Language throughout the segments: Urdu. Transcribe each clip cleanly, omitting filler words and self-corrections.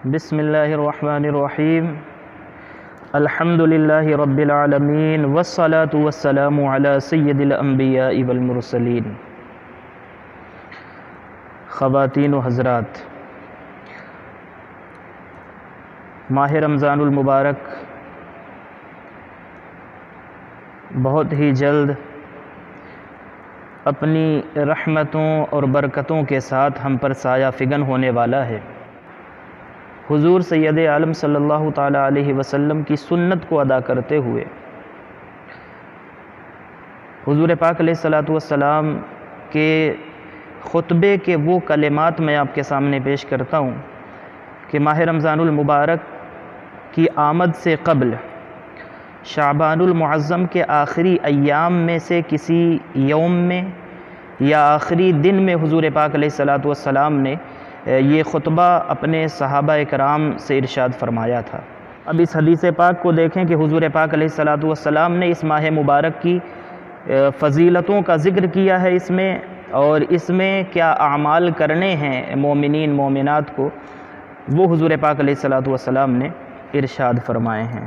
بسم اللہ الرحمن الرحیم الحمد للہ رب العالمین والصلاة والسلام علی سید الانبیاء والمرسلین۔ خواتین و حضرات، ماہ رمضان المبارک بہت ہی جلد اپنی رحمتوں اور برکتوں کے ساتھ ہم پر سایہ فگن ہونے والا ہے۔ حضور سید عالم صلی اللہ تعالیٰ علیہ وسلم کی سنت کو ادا کرتے ہوئے حضور پاک علیہ الصلوۃ والسلام کے خطبے کے وہ کلمات میں آپ کے سامنے پیش کرتا ہوں کہ ماہ رمضان المبارک کی آمد سے قبل شعبان المعظم کے آخری ایام میں سے کسی یوم میں یا آخری دن میں حضور پاک علیہ الصلوۃ والسلام نے یہ خطبہ اپنے صحابہ کرام سے ارشاد فرمایا تھا۔ اب اس حدیث پاک کو دیکھیں کہ حضور پاک علیہ الصلوۃ والسلام نے اس ماہ مبارک کی فضیلتوں کا ذکر کیا ہے اس میں، اور اس میں کیا اعمال کرنے ہیں مومنین مومنات کو، وہ حضور پاک علیہ الصلوۃ والسلام نے ارشاد فرمائے ہیں۔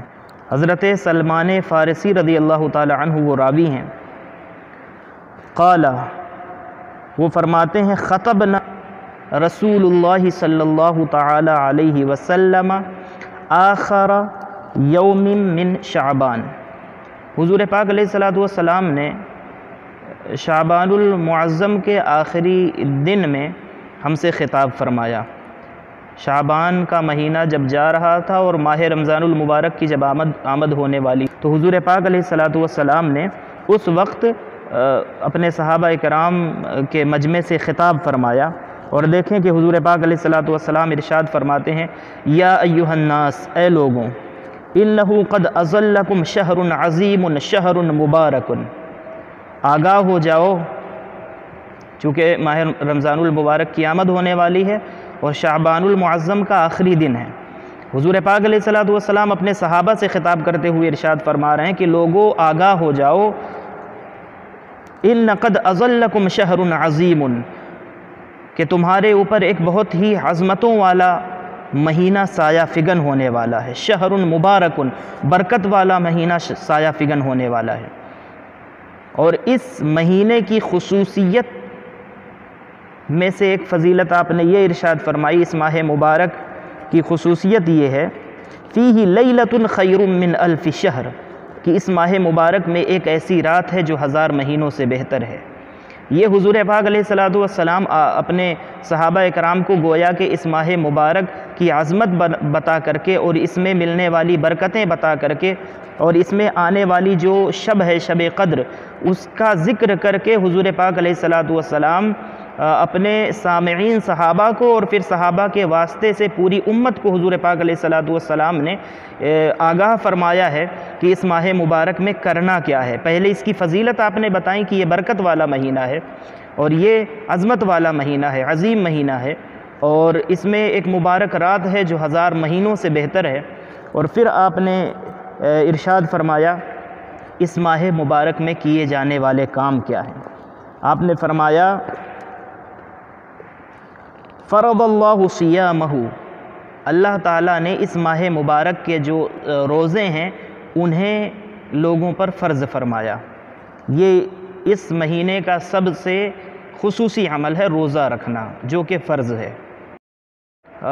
حضرت سلمان فارسی رضی اللہ تعالی عنہ وہ راوی ہیں، قال وہ فرماتے ہیں خطبنا رسول اللہ صلی اللہ تعالی علیہ وسلم آخر یوم من شعبان۔ حضور پاک علیہ الصلوۃ والسلام نے شعبان المعظم کے آخری دن میں ہم سے خطاب فرمایا۔ شعبان کا مہینہ جب جا رہا تھا اور ماہ رمضان المبارک کی جب آمد ہونے والی، تو حضور پاک علیہ الصلوۃ والسلام نے اس وقت اپنے صحابہ کرام کے مجمع سے خطاب فرمایا، اور دیکھیں کہ حضور پاک علیہ الصلوۃ والسلام ارشاد فرماتے ہیں یا ایھا الناس، اے لوگوں، انہ قد اظلکم شہر عظیم شہر مبارک، آگاہ ہو جاؤ، چونکہ ماہ رمضان المبارک کی آمد ہونے والی ہے اور شعبان المعظم کا آخری دن ہے۔ حضور پاک علیہ الصلوۃ والسلام اپنے صحابہ سے خطاب کرتے ہوئے ارشاد فرما رہے ہیں کہ لوگوں آگاہ ہو جاؤ، ان قد اظلکم شہر عظیم، کہ تمہارے اوپر ایک بہت ہی عظمتوں والا مہینہ سایہ فگن ہونے والا ہے، شہر مبارک، برکت والا مہینہ سایہ فگن ہونے والا ہے۔ اور اس مہینے کی خصوصیت میں سے ایک فضیلت آپ نے یہ ارشاد فرمائی، اس ماہ مبارک کی خصوصیت یہ ہے فیہ لیلۃ خیر من الف شہر، کہ اس ماہ مبارک میں ایک ایسی رات ہے جو 1000 مہینوں سے بہتر ہے۔ یہ حضور پاک علیہ الصلوۃ والسلام اپنے صحابہ کرام کو گویا کہ اس ماہ مبارک کی عظمت بتا کر کے اور اس میں ملنے والی برکتیں بتا کر کے اور اس میں آنے والی جو شب ہے شب قدر، اس کا ذکر کر کے حضور پاک علیہ الصلوۃ والسلام اپنے سامعین صحابہ کو اور پھر صحابہ کے واسطے سے پوری امت کو حضور پاک علیہ الصلوۃ والسلام نے آگاہ فرمایا ہے کہ اس ماہ مبارک میں کرنا کیا ہے۔ پہلے اس کی فضیلت آپ نے بتائی کہ یہ برکت والا مہینہ ہے اور یہ عظمت والا مہینہ ہے، عظیم مہینہ ہے، اور اس میں ایک مبارک رات ہے جو 1000 مہینوں سے بہتر ہے، اور پھر آپ نے ارشاد فرمایا اس ماہ مبارک میں کیے جانے والے کام کیا ہیں۔ آپ نے فرمایا فرض اللہ صیامہ، اللہ تعالیٰ نے اس ماہ مبارک کے جو روزے ہیں انہیں لوگوں پر فرض فرمایا۔ یہ اس مہینے کا سب سے خصوصی عمل ہے روزہ رکھنا، جو کہ فرض ہے۔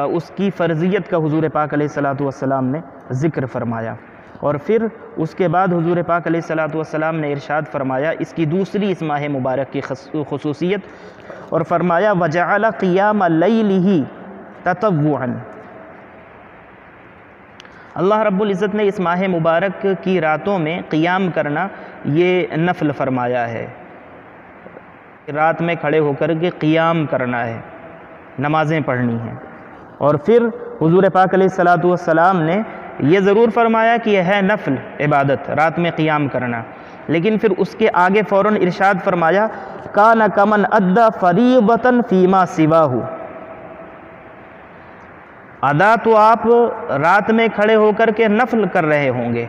اس کی فرضیت کا حضور پاک علیہ الصلوۃ والسلام نے ذکر فرمایا، اور پھر اس کے بعد حضور پاک علیہ الصلوۃ والسلام نے ارشاد فرمایا اس کی دوسری اس ماہ مبارک کی خصوصیت، اور فرمایا وجعل قیام لیلہ تطوعا، اللہ رب العزت نے اس ماہ مبارک کی راتوں میں قیام کرنا یہ نفل فرمایا ہے، رات میں کھڑے ہو کر کے قیام کرنا ہے، نمازیں پڑھنی ہیں۔ اور پھر حضور پاک علیہ الصلوۃ والسلام نے یہ ضرور فرمایا کہ یہ ہے نفل عبادت رات میں قیام کرنا، لیکن پھر اس کے آگے فوراً ارشاد فرمایا کان کمن ادی فریضۃ فیما سواہ، ادا تو آپ رات میں کھڑے ہو کر کے نفل کر رہے ہوں گے،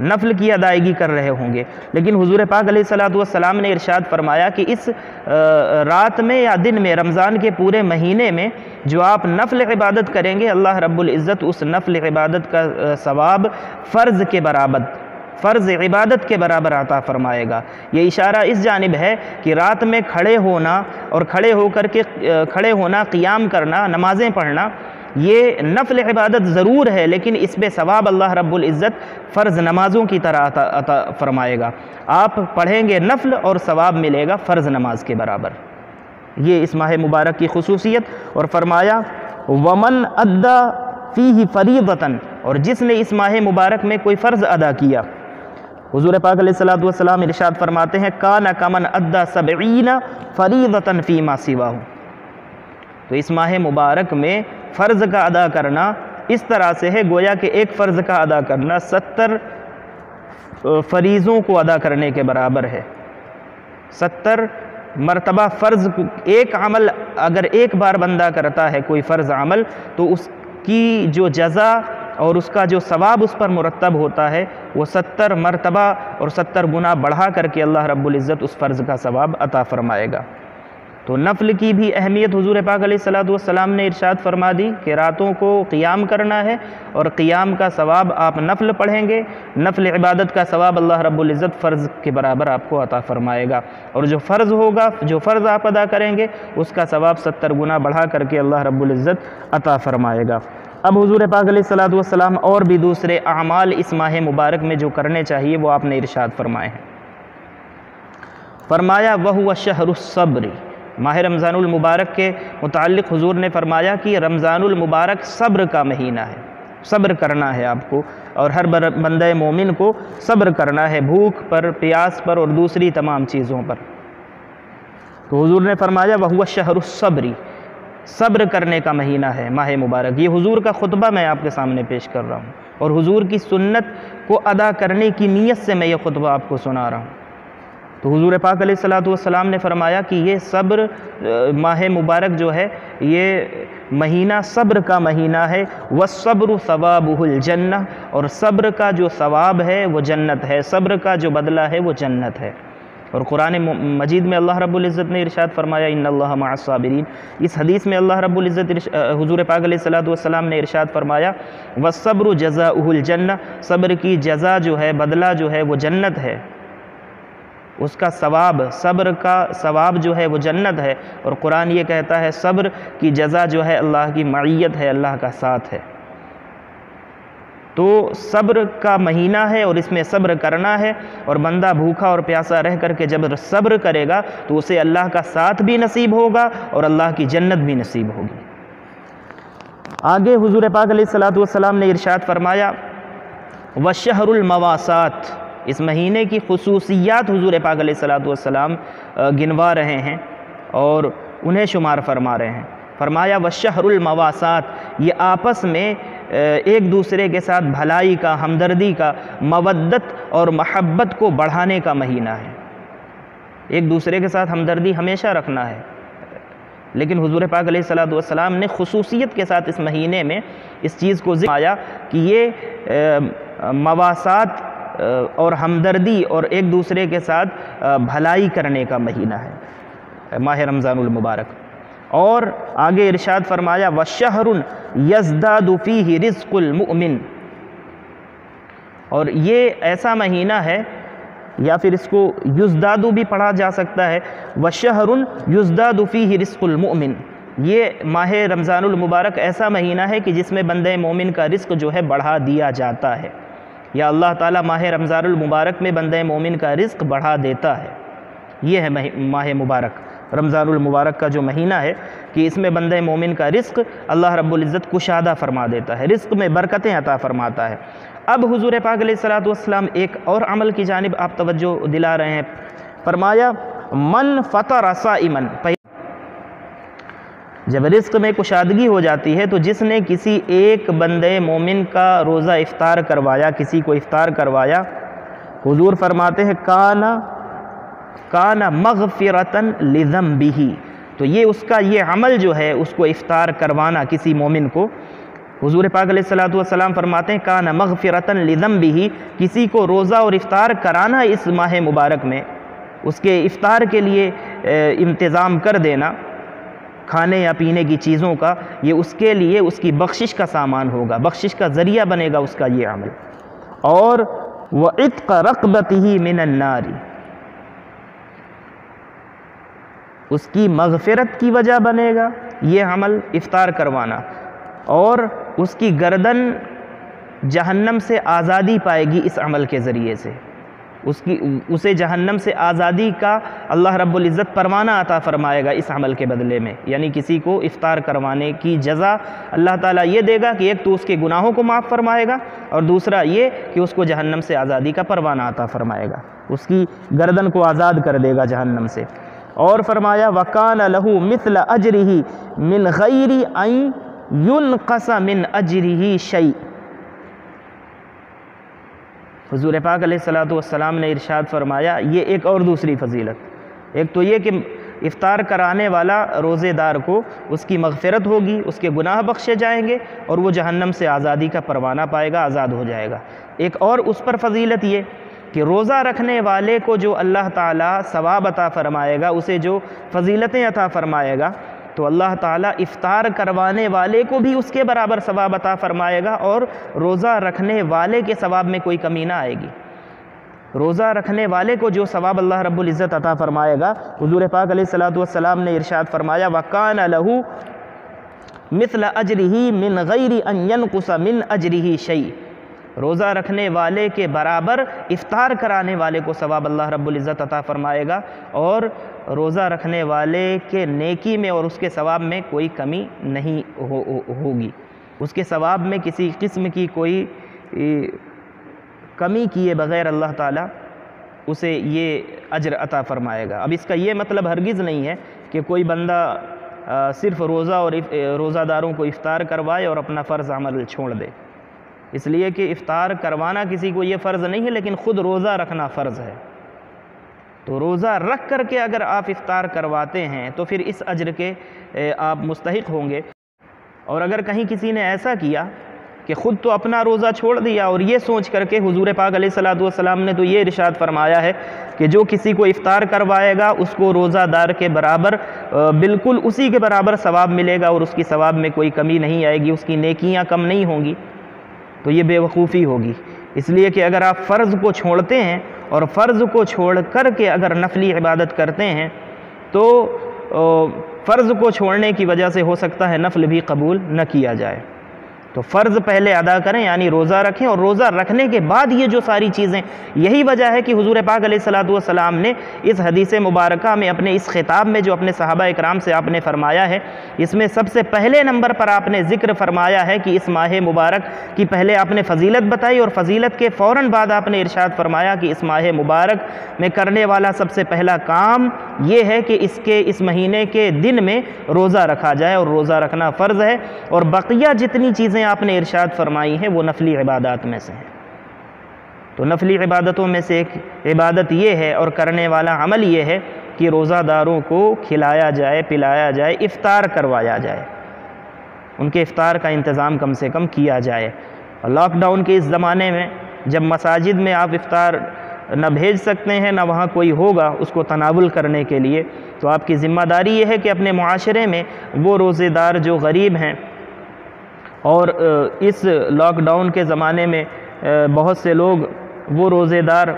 نفل کی ادائیگی کر رہے ہوں گے۔ لیکن حضور پاک علیہ الصلوۃ والسلام نے ارشاد فرمایا کہ اس رات میں یا دن میں، رمضان کے پورے مہینے میں جو آپ نفل عبادت کریں گے، اللہ رب العزت اس نفل عبادت کا ثواب فرض عبادت کے برابر عطا فرمائے گا۔ یہ اشارہ اس جانب ہے کہ رات میں کھڑے ہونا اور کھڑے ہونا، قیام کرنا، نمازیں پڑھنا، یہ نفل عبادت ضرور ہے، لیکن اس پہ ثواب اللہ رب العزت فرض نمازوں کی طرح عطا فرمائے گا۔ آپ پڑھیں گے نفل اور ثواب ملے گا فرض نماز کے برابر۔ یہ اس ماہ مبارک کی خصوصیت۔ اور فرمایا ومن ادا فیہ فریضۃ، اور جس نے اس ماہ مبارک میں کوئی فرض ادا کیا، حضور پاک علیہ الصلوۃ والسلام ارشاد فرماتے ہیں کان کمن ادا 70 فریضۃ فیما سواہ۔ تو اس ماہ مبارک میں فرض کا ادا کرنا اس طرح سے ہے گویا کہ ایک فرض کا ادا کرنا 70 فریضوں کو ادا کرنے کے برابر ہے۔ 70 مرتبہ فرض، ایک عمل اگر ایک بار بندہ کرتا ہے کوئی فرض عمل، تو اس کی جو جزا اور اس کا جو ثواب اس پر مرتب ہوتا ہے وہ 70 مرتبہ اور 70 گنا بڑھا کر کے اللہ رب العزت اس فرض کا ثواب عطا فرمائے گا۔ تو نفل کی بھی اہمیت حضور پاک علیہ الصلوۃ والسلام نے ارشاد فرما دی کہ راتوں کو قیام کرنا ہے، اور قیام کا ثواب آپ نفل پڑھیں گے، نفل عبادت کا ثواب اللہ رب العزت فرض کے برابر آپ کو عطا فرمائے گا، اور جو فرض ہوگا، جو فرض آپ ادا کریں گے، اس کا ثواب 70 گنا بڑھا کر کے اللہ رب العزت عطا فرمائے گا۔ اب حضور پاک علیہ الصلوۃ والسلام اور بھی دوسرے اعمال اس ماہ مبارک میں جو کرنے چاہیے وہ آپ نے ارشاد فرمائے ہیں۔ فرمایا وَهُوَ شَهْرُ الصَّبْرِ، ماہ رمضان المبارک کے متعلق حضور نے فرمایا کہ رمضان المبارک صبر کا مہینہ ہے، صبر کرنا ہے آپ کو، اور ہر بندہ مومن کو صبر کرنا ہے، بھوک پر، پیاس پر اور دوسری تمام چیزوں پر۔ تو حضور نے فرمایا وَهُوَ شَهْرُ الصَّبْرِ، صبر کرنے کا مہینہ ہے ماہ مبارک۔ یہ حضور کا خطبہ میں آپ کے سامنے پیش کر رہا ہوں، اور حضور کی سنت کو ادا کرنے کی نیت سے میں یہ خطبہ آپ کو سنا رہا ہوں۔ تو حضور پاک علیہ الصلوۃ والسلام نے فرمایا کہ یہ صبر، ماہ مبارک جو ہے یہ مہینہ صبر کا مہینہ ہے، وَالصَّبْرُ ثَوَابُهُ الْجَنَّةُ، اور صبر کا جو ثواب ہے وہ جنت ہے، صبر کا جو بدلہ ہے وہ جنت ہے۔ اور قرآن مجید میں اللہ رب العزت نے ارشاد فرمایا ان اللہ مع الصابرین۔ اس حدیث میں اللہ رب العزت حضور پاک علیہ الصلوۃ والسلام نے ارشاد فرمایا وَالصَّبْرُ جَزَاؤُهُ الْجَنَّةُ، صبر کی جزا جو ہے، بدلہ جو ہے وہ جنت ہے، اس کا ثواب، صبر کا ثواب جو ہے وہ جنت ہے۔ اور قرآن یہ کہتا ہے صبر کی جزا جو ہے اللہ کی معیت ہے، اللہ کا ساتھ ہے۔ تو صبر کا مہینہ ہے اور اس میں صبر کرنا ہے، اور بندہ بھوکا اور پیاسا رہ کر کے جب صبر کرے گا تو اسے اللہ کا ساتھ بھی نصیب ہوگا اور اللہ کی جنت بھی نصیب ہوگی۔ آگے حضور پاک علیہ الصلوۃ والسلام نے ارشاد فرمایا وَالشَّهْرُ الْمَوَاسَاتِ، اس مہینے کی خصوصیات حضور پاک علیہ الصلوۃ والسلام گنوا رہے ہیں اور انہیں شمار فرما رہے ہیں۔ فرمایا وَالشَّهْرُ الْمَوَاسَاتِ، یہ آپس میں ایک دوسرے کے ساتھ بھلائی کا، ہمدردی کا، مودت اور محبت کو بڑھانے کا مہینہ ہے۔ ایک دوسرے کے ساتھ ہمدردی ہمیشہ رکھنا ہے، لیکن حضور پاک علیہ الصلوۃ والسلام نے خصوصیت کے ساتھ اس مہینے میں اس چیز کو ذکر آیا کہ یہ مواسات اور ہمدردی اور ایک دوسرے کے ساتھ بھلائی کرنے کا مہینہ ہے ماہ رمضان المبارک۔ اور آگے ارشاد فرمایا وَالشَّهْرٌ يَزْدَادُ فِيهِ رِزْقُ الْمُؤْمِنِ، اور یہ ایسا مہینہ ہے، یا پھر اس کو یزدادو بھی پڑھا جا سکتا ہے، وَالشَّهْرٌ يُزْدَادُ فِيهِ رِزْقُ الْمُؤْمِنِ، یہ ماہ رمضان المبارک ایسا مہینہ ہے کہ جس میں بندہ مومن کا رزق جو ہے بڑھا دیا جاتا ہے، یا اللہ تعالیٰ ماہ رمضان المبارک میں بندہ مومن کا رزق بڑھا دیتا ہے۔ یہ ہے ماہ مبارک، رمضان المبارک کا جو مہینہ ہے کہ اس میں بندہ مومن کا رزق اللہ رب العزت کشادہ فرما دیتا ہے، رزق میں برکتیں عطا فرماتا ہے۔ اب حضور پاک علیہ الصلوۃ والسلام ایک اور عمل کی جانب آپ توجہ دلا رہے ہیں۔ فرمایا من فطر صائما، جب رزق میں کشادگی ہو جاتی ہے تو جس نے کسی ایک بندے مومن کا روزہ افطار کروایا، کسی کو افطار کروایا، حضور فرماتے ہیں کان مغفرتن لذنبہ، تو یہ اس کا یہ عمل جو ہے، اس کو افطار کروانا کسی مومن کو، حضور پاک علیہ الصلوۃ والسلام فرماتے ہیں کان مغفرۃ لذنبہ، کسی کو روزہ اور افطار کرانا اس ماہ مبارک میں، اس کے افطار کے لیے انتظام کر دینا کھانے یا پینے کی چیزوں کا، یہ اس کے لیے اس کی بخشش کا سامان ہوگا، بخشش کا ذریعہ بنے گا اس کا یہ عمل۔ اور وعتق رقبتہ من النار، اس کی مغفرت کی وجہ بنے گا یہ عمل افطار کروانا، اور اس کی گردن جہنم سے آزادی پائے گی اس عمل کے ذریعے سے، اسے جہنم سے آزادی کا اللہ رب العزت پروانہ عطا فرمائے گا اس عمل کے بدلے میں۔ یعنی کسی کو افطار کروانے کی جزا اللہ تعالیٰ یہ دے گا کہ ایک تو اس کے گناہوں کو معاف فرمائے گا، اور دوسرا یہ کہ اس کو جہنم سے آزادی کا پروانہ عطا فرمائے گا، اس کی گردن کو آزاد کر دے گا جہنم سے۔ اور فرمایا وَكَانَ لَهُ مِثْلَ أَجْرِهِ مِنْ غَيْرِ أَنْ يُنْقَصَ مِنْ أَجْرِهِ شَيْءٍ۔ حضور پاک علیہ الصلوۃ والسلام نے ارشاد فرمایا، یہ ایک اور دوسری فضیلت، ایک تو یہ کہ افطار کرانے والا روزے دار کو اس کی مغفرت ہوگی، اس کے گناہ بخشے جائیں گے، اور وہ جہنم سے آزادی کا پروانہ پائے گا، آزاد ہو جائے گا۔ ایک اور اس پر فضیلت یہ کہ روزہ رکھنے والے کو جو اللہ تعالیٰ ثواب عطا فرمائے گا، اسے جو فضیلتیں عطا فرمائے گا، تو اللہ تعالیٰ افطار کروانے والے کو بھی اس کے برابر ثواب عطا فرمائے گا، اور روزہ رکھنے والے کے ثواب میں کوئی کمی نہ آئے گی۔ روزہ رکھنے والے کو جو ثواب اللہ رب العزت عطا فرمائے گا، حضور پاک علیہ الصلوۃ والسلام نے ارشاد فرمایا وَكَانَ لَهُ مِثْلَ أَجْرِهِ مِنْ غَيْرِ أَنْ يَنْقُصَ مِنْ أَجْرِهِ شَيْءٍ۔ روزہ رکھنے والے کے برابر افطار کرانے والے کو ثواب اللہ رب العزت عطا فرمائے گا، اور روزہ رکھنے والے کے نیکی میں اور اس کے ثواب میں کوئی کمی نہیں ہوگی، اس کے ثواب میں کسی قسم کی کوئی کمی کیے بغیر اللہ تعالیٰ اسے یہ اجر عطا فرمائے گا۔ اب اس کا یہ مطلب ہرگز نہیں ہے کہ کوئی بندہ صرف روزہ اور روزہ داروں کو افطار کروائے اور اپنا فرض عمل چھوڑ دے، اس لیے کہ افطار کروانا کسی کو یہ فرض نہیں ہے، لیکن خود روزہ رکھنا فرض ہے۔ تو روزہ رکھ کر کے اگر آپ افطار کرواتے ہیں تو پھر اس اجر کے آپ مستحق ہوں گے۔ اور اگر کہیں کسی نے ایسا کیا کہ خود تو اپنا روزہ چھوڑ دیا، اور یہ سوچ کر کے حضور پاک علیہ الصلوۃ والسلام نے تو یہ ارشاد فرمایا ہے کہ جو کسی کو افطار کروائے گا اس کو روزہ دار کے برابر بالکل اسی کے برابر ثواب ملے گا، اور اس کی ثواب میں کوئی کمی نہیں آئے گی، اس کی نیکیاں کم نہیں ہوں گی، تو یہ بے وقوفی ہوگی۔ اس لیے کہ اگر آپ فرض کو چھوڑتے ہیں اور فرض کو چھوڑ کر کے اگر نفلی عبادت کرتے ہیں تو فرض کو چھوڑنے کی وجہ سے ہو سکتا ہے نفل بھی قبول نہ کیا جائے۔ تو فرض پہلے ادا کریں، یعنی روزہ رکھیں، اور روزہ رکھنے کے بعد یہ جو ساری چیزیں، یہی وجہ ہے کہ حضور پاک علیہ الصلوۃ والسلام نے اس حدیث مبارکہ میں اپنے اس خطاب میں جو اپنے صحابہ اکرام سے آپ نے فرمایا ہے، اس میں سب سے پہلے نمبر پر آپ نے ذکر فرمایا ہے کہ اس ماہ مبارک کی پہلے آپ نے فضیلت بتائی، اور فضیلت کے فوراً بعد آپ نے ارشاد فرمایا کہ اس ماہ مبارک میں کرنے والا سب سے پہلا کام یہ ہے کہ اس مہینے کے دن میں روزہ رکھا جائے، اور روزہ رکھنا فرض ہے، اور بقیہ جتنی چیزیں آپ نے ارشاد فرمائی ہیں وہ نفلی عبادات میں سے ہیں۔ تو نفلی عبادتوں میں سے ایک عبادت یہ ہے اور کرنے والا عمل یہ ہے کہ روزہ داروں کو کھلایا جائے، پلایا جائے، افطار کروایا جائے، ان کے افطار کا انتظام کم سے کم کیا جائے۔ لاک ڈاؤن کے اس زمانے میں جب مساجد میں آپ افطار نہ بھیج سکتے ہیں، نہ وہاں کوئی ہوگا اس کو تناول کرنے کے لیے، تو آپ کی ذمہ داری یہ ہے کہ اپنے معاشرے میں وہ روزے دار جو غریب ہیں، اور اس لاک ڈاؤن کے زمانے میں بہت سے لوگ وہ روزے دار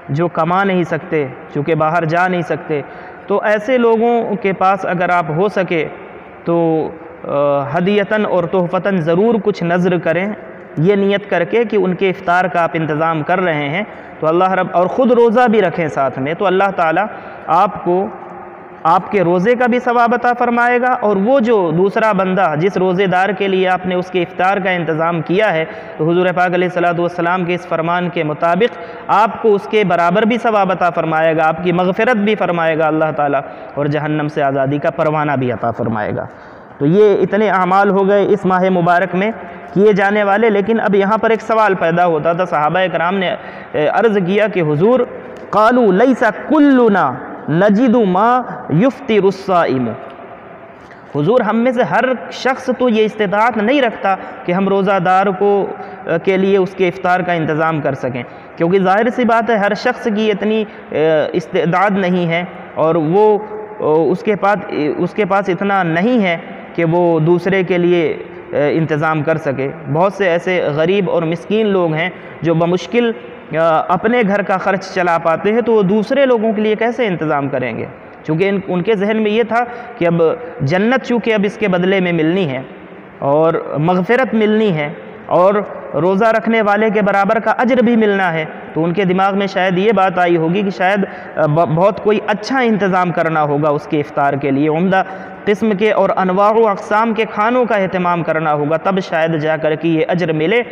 جو کما نہیں سکتے، چونکہ باہر جا نہیں سکتے، تو ایسے لوگوں کے پاس اگر آپ ہو سکے تو ہدیتاً اور تحفتاً ضرور کچھ نذر کریں، یہ نیت کر کے کہ ان کے افطار کا آپ انتظام کر رہے ہیں، تو اللہ رب، اور خود روزہ بھی رکھیں ساتھ میں، تو اللہ تعالیٰ آپ کو آپ کے روزے کا بھی ثواب عطا فرمائے گا، اور وہ جو دوسرا بندہ جس روزے دار کے لیے آپ نے اس کے افطار کا انتظام کیا ہے، تو حضور پاک علیہ الصلوۃ والسلام کے اس فرمان کے مطابق آپ کو اس کے برابر بھی ثواب عطا فرمائے گا، آپ کی مغفرت بھی فرمائے گا اللہ تعالیٰ، اور جہنم سے آزادی کا پروانہ بھی عطا فرمائے گا۔ تو یہ اتنے اعمال ہو گئے اس ماہ مبارک میں کیے جانے والے، لیکن اب یہاں پر ایک سوال پیدا ہوتا تھا، صحابہ کرام نے عرض کیا کہ حضور قالوا لیس کلنا نجد ما یفطر الصائم، حضور ہم میں سے ہر شخص تو یہ استطاعت نہیں رکھتا کہ ہم روزہ دار کے لیے اس کے افطار کا انتظام کر سکیں، کیونکہ ظاہر سی بات ہے ہر شخص کی اتنی استعداد نہیں ہے، اور وہ اس کے پاس اتنا نہیں ہے کہ وہ دوسرے کے لیے انتظام کر سکے۔ بہت سے ایسے غریب اور مسکین لوگ ہیں جو بمشکل اپنے گھر کا خرچ چلا پاتے ہیں، تو وہ دوسرے لوگوں کے لیے کیسے انتظام کریں گے؟ چونکہ ان کے ذہن میں یہ تھا کہ اب جنت چونکہ اب اس کے بدلے میں ملنی ہے اور مغفرت ملنی ہے اور روزہ رکھنے والے کے برابر کا اجر بھی ملنا ہے، تو ان کے دماغ میں شاید یہ بات آئی ہوگی کہ شاید بہت کوئی اچھا انتظام کرنا ہوگا اس کے افطار کے لیے، عمدہ قسم کے اور انواع و اقسام کے کھانوں کا اہتمام کرنا ہوگا، تب شاید جا کر کے یہ اجر ملے۔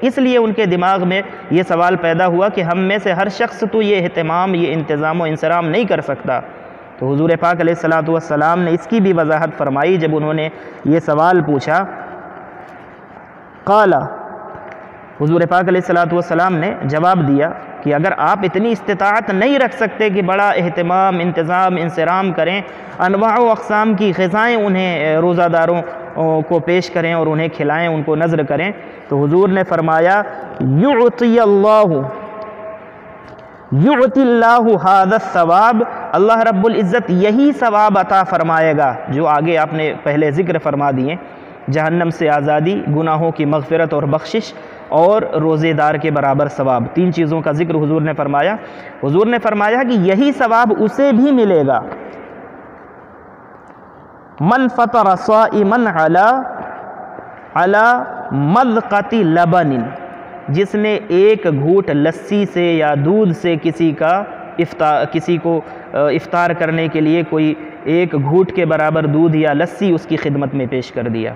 اس لیے ان کے دماغ میں یہ سوال پیدا ہوا کہ ہم میں سے ہر شخص تو یہ اہتمام، یہ انتظام و انصرام نہیں کر سکتا۔ تو حضور پاک علیہ السلام نے اس کی بھی وضاحت فرمائی جب انہوں نے یہ سوال پوچھا۔ قال، حضور پاک علیہ السلام نے جواب دیا کہ اگر آپ اتنی استطاعت نہیں رکھ سکتے کہ بڑا اہتمام، انتظام، انصرام کریں، انواع و اقسام کی غذائیں انہیں روزہ داروں کو پیش کریں اور انہیں کھلائیں، ان کو نذر کریں، تو حضور نے فرمایا یعطی اللہ ھذا الثواب، اللہ رب العزت یہی ثواب عطا فرمائے گا جو آگے آپ نے پہلے ذکر فرما دیے، جہنم سے آزادی، گناہوں کی مغفرت اور بخشش، اور روزے دار کے برابر ثواب۔ تین چیزوں کا ذکر حضور نے فرمایا۔ حضور نے فرمایا کہ یہی ثواب اسے بھی ملے گا، من فطر صائما علی مذقۃ لبن، جس نے ایک گھوٹ لسی سے یا دودھ سے کسی کو افطار کرنے کے لیے کوئی ایک گھوٹ کے برابر دودھ یا لسی اس کی خدمت میں پیش کر دیا،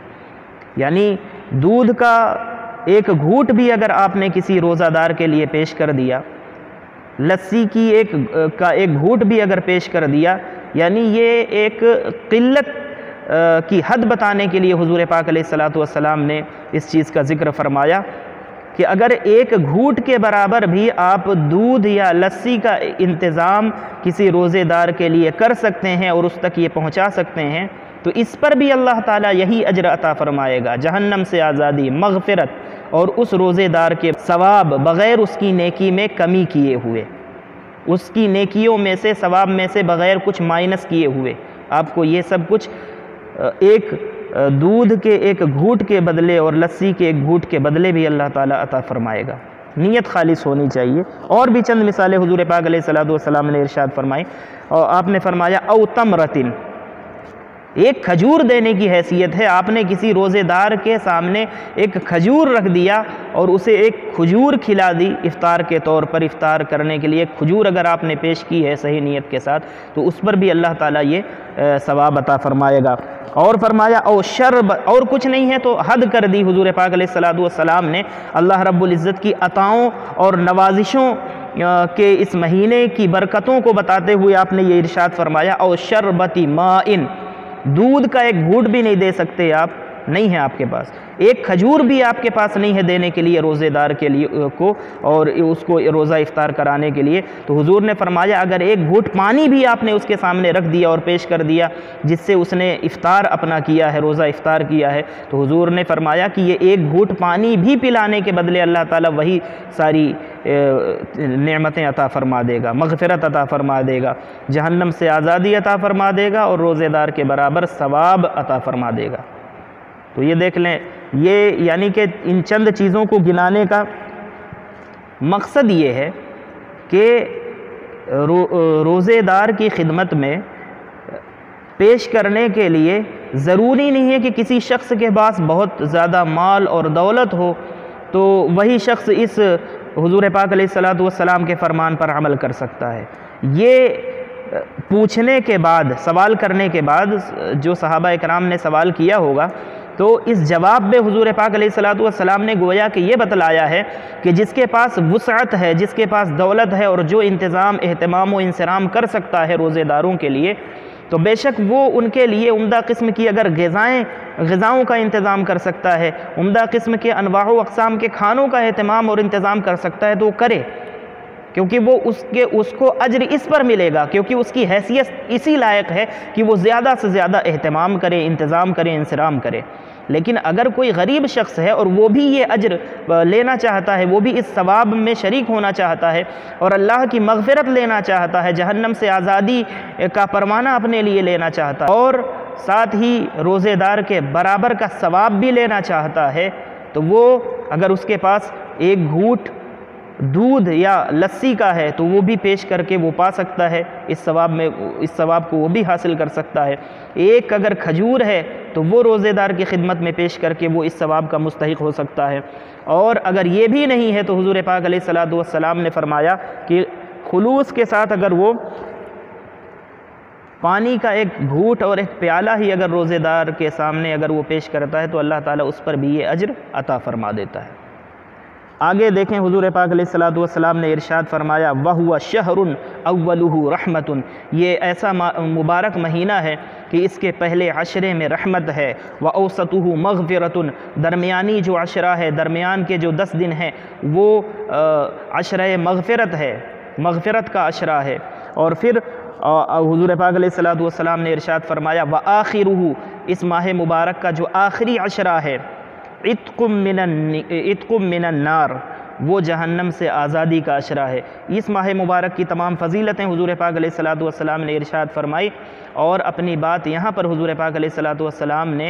یعنی دودھ کا ایک گھوٹ بھی اگر آپ نے کسی روزہ دار کے لیے پیش کر دیا، لسی کی ایک گھوٹ بھی اگر پیش کر دیا، یعنی یہ ایک قلت کی حد بتانے کے لیے حضور پاک علیہ السلام نے اس چیز کا ذکر فرمایا کہ اگر ایک گھوٹ کے برابر بھی آپ دودھ یا لسی کا انتظام کسی روزے دار کے لیے کر سکتے ہیں اور اس تک یہ پہنچا سکتے ہیں، تو اس پر بھی اللہ تعالیٰ یہی اجر عطا فرمائے گا، جہنم سے آزادی، مغفرت اور اس روزے دار کے ثواب بغیر اس کی نیکی میں کمی کیے ہوئے، اس کی نیکیوں میں سے، ثواب میں سے بغیر کچھ مائنس کیے ہوئے، آپ کو یہ سب کچھ ایک دودھ کے ایک گھوٹ کے بدلے اور لسی کے ایک گھوٹ کے بدلے بھی اللہ تعالیٰ عطا فرمائے گا۔ نیت خالص ہونی چاہیے۔ اور بھی چند مثالیں حضور پاک علیہ السلام نے ارشاد فرمائی، اور آپ نے فرمایا او تمرتن، ایک کھجور دینے کی حیثیت ہے، آپ نے کسی روزے دار کے سامنے ایک کھجور رکھ دیا اور اسے ایک کھجور کھلا دی افطار کے طور پر، افطار کرنے کے لیے ایک کھجور اگر آپ نے پیش کی ہے صحیح نیت کے ساتھ، تو اس پر بھی اللہ تعالیٰ یہ ثواب عطا فرمائے گا۔ اور فرمایا او شرب، اور کچھ نہیں ہے تو حد کر دی حضور پاک علیہ السلام نے اللہ رب العزت کی عطاؤں اور نوازشوں کے اس مہینے کی برکتوں کو بتاتے ہوئے آپ نے یہ ارشاد فرمایا او شربتی مائن، دودھ کا ایک گھوٹ بھی نہیں دے سکتے آپ، نہیں ہے آپ کے پاس، ایک کھجور بھی آپ کے پاس نہیں ہے دینے کے لیے روزے دار کے لیے کو اور اس کو روزہ افطار کرانے کے لیے، تو حضور نے فرمایا اگر ایک گھوٹ پانی بھی آپ نے اس کے سامنے رکھ دیا اور پیش کر دیا جس سے اس نے افطار اپنا کیا ہے، روزہ افطار کیا ہے، تو حضور نے فرمایا کہ یہ ایک گھوٹ پانی بھی پلانے کے بدلے اللہ تعالیٰ وہی ساری نعمتیں عطا فرما دے گا، مغفرت عطا فرما دے گا، جہنم سے آزادی عطا فرما دے گا اور روزے دار کے برابر ثواب عطا فرما دے گا۔ تو یہ دیکھ لیں، یہ یعنی کہ ان چند چیزوں کو گنانے کا مقصد یہ ہے کہ روزے دار کی خدمت میں پیش کرنے کے لیے ضروری نہیں ہے کہ کسی شخص کے پاس بہت زیادہ مال اور دولت ہو تو وہی شخص اس حضور پاک علیہ السلام کے فرمان پر عمل کر سکتا ہے۔ یہ پوچھنے کے بعد، سوال کرنے کے بعد جو صحابہ اکرام نے سوال کیا ہوگا، تو اس جواب میں حضور پاک علیہ السلام نے گویا کہ یہ بتلایا ہے کہ جس کے پاس وسعت ہے، جس کے پاس دولت ہے اور جو انتظام، اہتمام و انصرام کر سکتا ہے روزے داروں کے لیے، تو بے شک وہ ان کے لیے عمدہ قسم کی اگر غذاؤں کا انتظام کر سکتا ہے، عمدہ قسم کے انواع و اقسام کے کھانوں کا اہتمام اور انتظام کر سکتا ہے تو وہ کرے۔ کیونکہ وہ اس کو اجر اس پر ملے گا کیونکہ اس کی حیثیت اسی لائق ہے کہ وہ زیادہ سے زیادہ اہتمام کرے، انتظام کرے، انصرام کرے۔ لیکن اگر کوئی غریب شخص ہے اور وہ بھی یہ اجر لینا چاہتا ہے، وہ بھی اس ثواب میں شریک ہونا چاہتا ہے اور اللہ کی مغفرت لینا چاہتا ہے، جہنم سے آزادی کا پروانہ اپنے لیے لینا چاہتا ہے اور ساتھ ہی روزے دار کے برابر کا ثواب بھی لینا چاہتا ہے، تو وہ اگر اس کے پاس ایک گھونٹ دودھ یا لسی کا ہے تو وہ بھی پیش کر کے وہ پا سکتا ہے، اس ثواب کو وہ بھی حاصل کر سکتا ہے۔ ایک اگر کھجور ہے تو وہ روزے دار کی خدمت میں پیش کر کے وہ اس ثواب کا مستحق ہو سکتا ہے۔ اور اگر یہ بھی نہیں ہے تو حضور پاک علیہ الصلوۃ نے فرمایا کہ خلوص کے ساتھ اگر وہ پانی کا ایک گھونٹ اور ایک پیالہ ہی اگر روزے دار کے سامنے اگر وہ پیش کرتا ہے تو اللہ تعالیٰ اس پر بھی یہ اجر عطا فرما دیتا ہے۔ آگے دیکھیں حضور پاک علیہ الصلوۃ نے ارشاد فرمایا وَهُوَ شَهْرٌ أَوَّلُهُ رَحْمَةٌ، یہ ایسا مبارک مہینہ ہے کہ اس کے پہلے عشرے میں رحمت ہے، وَأَوْسَطُهُ مَغْفِرَةٌ، درمیانی جو عشرہ ہے، درمیان کے جو 10 دن ہیں وہ عشرہ مغفرت ہے، مغفرت کا عشرہ ہے۔ اور پھر حضور پاک علیہ الصلوۃ نے ارشاد فرمایا وَآخِرُهُ، اس ماہ مبارک کا جو آخری عشرہ ہے، عتق من النار، وہ جہنم سے آزادی کا عشرہ ہے۔ اس ماہ مبارک کی تمام فضیلتیں حضور پاک علیہ الصلوۃ نے ارشاد فرمائی اور اپنی بات یہاں پر حضور پاک علیہ الصلوۃ نے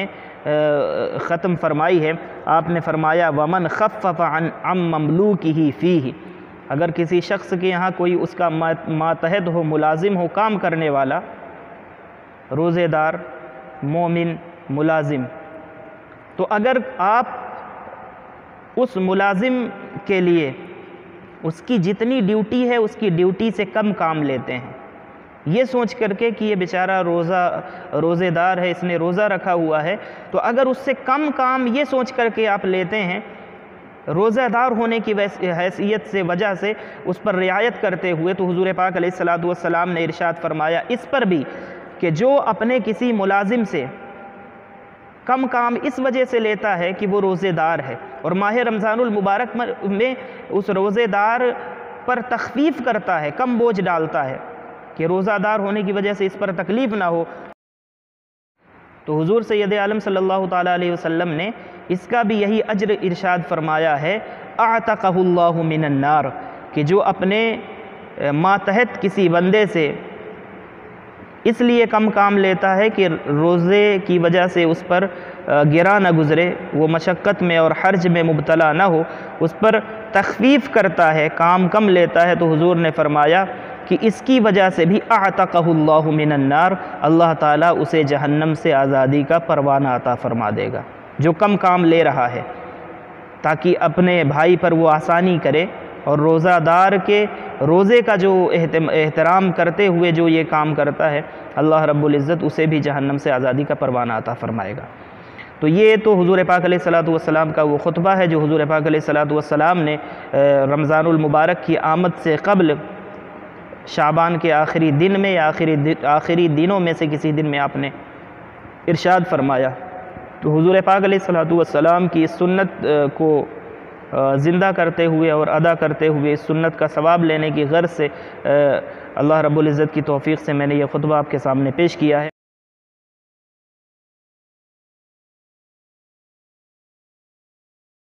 ختم فرمائی ہے۔ آپ نے فرمایا وَمَنْ خَفَّفَ عَنْ مَمْلُوكِهِ فِيهِ، اگر کسی شخص کے یہاں کوئی اس کا ماتحت ہو، ملازم ہو، کام کرنے والا، روزے دار، مومن، ملازم، تو اگر آپ اس ملازم کے لیے اس کی جتنی ڈیوٹی ہے اس کی ڈیوٹی سے کم کام لیتے ہیں، یہ سوچ کر کے کہ یہ بیچارہ روزے دار ہے، اس نے روزہ رکھا ہوا ہے، تو اگر اس سے کم کام یہ سوچ کر کے آپ لیتے ہیں، روزہ دار ہونے کی حیثیت سے وجہ سے اس پر رعایت کرتے ہوئے، تو حضور پاک علیہ الصلوۃ نے ارشاد فرمایا اس پر بھی کہ جو اپنے کسی ملازم سے کم کام اس وجہ سے لیتا ہے کہ وہ روزے دار ہے اور ماہ رمضان المبارک میں اس روزے دار پر تخفیف کرتا ہے، کم بوجھ ڈالتا ہے کہ روزہ دار ہونے کی وجہ سے اس پر تکلیف نہ ہو، تو حضور سید عالم صلی اللہ تعالیٰ علیہ وسلم نے اس کا بھی یہی اجر ارشاد فرمایا ہے اعتقہ اللہ من النار، کہ جو اپنے ماتحت کسی بندے سے اس لیے کم کام لیتا ہے کہ روزے کی وجہ سے اس پر گرا نہ گزرے، وہ مشقت میں اور حرج میں مبتلا نہ ہو، اس پر تخفیف کرتا ہے، کام کم لیتا ہے، تو حضور نے فرمایا کہ اس کی وجہ سے بھی اعتقہ اللہ من النار، اللہ تعالیٰ اسے جہنم سے آزادی کا پروانہ عطا فرما دے گا، جو کم کام لے رہا ہے تاکہ اپنے بھائی پر وہ آسانی کرے، اور روزہ دار کے روزے کا جو احترام کرتے ہوئے جو یہ کام کرتا ہے، اللہ رب العزت اسے بھی جہنم سے آزادی کا پروانہ عطا فرمائے گا۔ تو یہ تو حضور پاک علیہ الصلوۃ کا وہ خطبہ ہے جو حضور پاک علیہ الصلوۃ نے رمضان المبارک کی آمد سے قبل شعبان کے آخری دن میں یا آخری دنوں میں سے کسی دن میں آپ نے ارشاد فرمایا۔ تو حضور پاک علیہ الصلوۃ کی اس سنت کو زندہ کرتے ہوئے اور ادا کرتے ہوئے اس سنت کا ثواب لینے کی غرض سے اللہ رب العزت کی توفیق سے میں نے یہ خطبہ آپ کے سامنے پیش کیا ہے۔